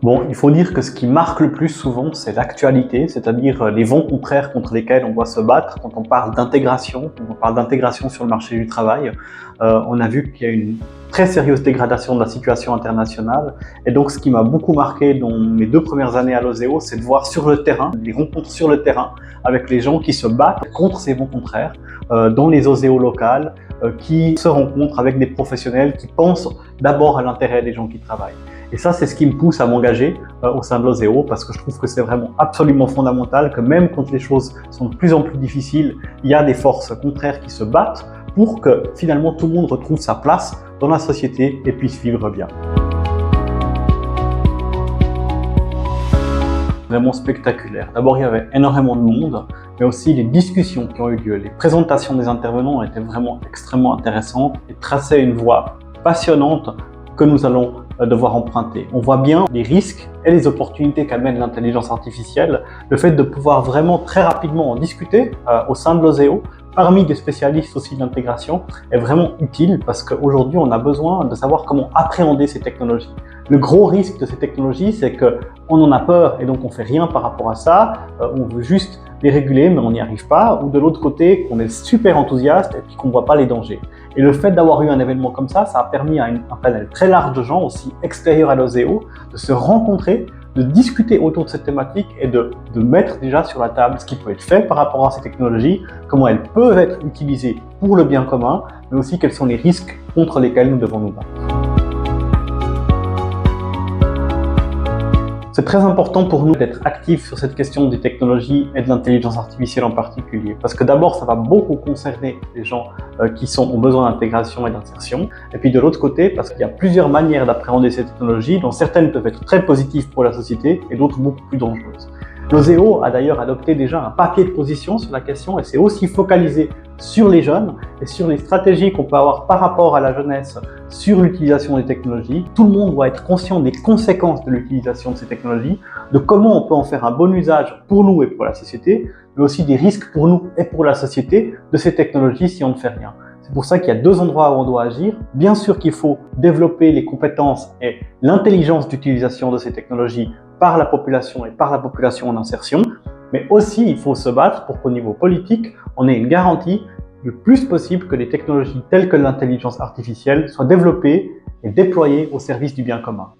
Bon, il faut dire que ce qui marque le plus souvent, c'est l'actualité, c'est-à-dire les vents contraires contre lesquels on doit se battre quand on parle d'intégration, quand on parle d'intégration sur le marché du travail. On a vu qu'il y a une très sérieuse dégradation de la situation internationale. Et donc, ce qui m'a beaucoup marqué dans mes 2 premières années à l'Oseo, c'est de voir sur le terrain, les rencontres sur le terrain, avec les gens qui se battent contre ces vents contraires, dans les Oseo locales, qui se rencontrent avec des professionnels qui pensent d'abord à l'intérêt des gens qui travaillent. Et ça, c'est ce qui me pousse à m'engager au sein de l'Oseo, parce que je trouve que c'est vraiment absolument fondamental que même quand les choses sont de plus en plus difficiles, il y a des forces contraires qui se battent pour que finalement tout le monde retrouve sa place dans la société et puisse vivre bien. Vraiment spectaculaire. D'abord, il y avait énormément de monde, mais aussi les discussions qui ont eu lieu. Les présentations des intervenants étaient vraiment extrêmement intéressantes et traçaient une voie passionnante que nous allons devoir emprunter. On voit bien les risques et les opportunités qu'amène l'intelligence artificielle. Le fait de pouvoir vraiment très rapidement en discuter au sein de l'Oseo, parmi des spécialistes aussi de l'intégration, est vraiment utile parce qu'aujourd'hui, on a besoin de savoir comment appréhender ces technologies. Le gros risque de ces technologies, c'est qu'on en a peur et donc on ne fait rien par rapport à ça. On veut juste les réguler, mais on n'y arrive pas. Ou de l'autre côté, qu'on est super enthousiaste et puis qu'on ne voit pas les dangers. Et le fait d'avoir eu un événement comme ça a permis à un panel très large de gens, aussi extérieurs à l'Oseo, de se rencontrer, de discuter autour de cette thématique et de mettre déjà sur la table ce qui peut être fait par rapport à ces technologies, comment elles peuvent être utilisées pour le bien commun, mais aussi quels sont les risques contre lesquels nous devons nous battre. C'est très important pour nous d'être actifs sur cette question des technologies et de l'intelligence artificielle en particulier. Parce que d'abord, ça va beaucoup concerner les gens qui ont besoin d'intégration et d'insertion. Et puis de l'autre côté, parce qu'il y a plusieurs manières d'appréhender ces technologies, dont certaines peuvent être très positives pour la société et d'autres beaucoup plus dangereuses. L'Oseo a d'ailleurs adopté déjà un paquet de positions sur la question et s'est aussi focalisé sur les jeunes et sur les stratégies qu'on peut avoir par rapport à la jeunesse sur l'utilisation des technologies. Tout le monde doit être conscient des conséquences de l'utilisation de ces technologies, de comment on peut en faire un bon usage pour nous et pour la société, mais aussi des risques pour nous et pour la société de ces technologies si on ne fait rien. C'est pour ça qu'il y a 2 endroits où on doit agir. Bien sûr qu'il faut développer les compétences et l'intelligence d'utilisation de ces technologies par la population et par la population en insertion, mais aussi il faut se battre pour qu'au niveau politique, on ait une garantie le plus possible que les technologies telles que l'intelligence artificielle soient développées et déployées au service du bien commun.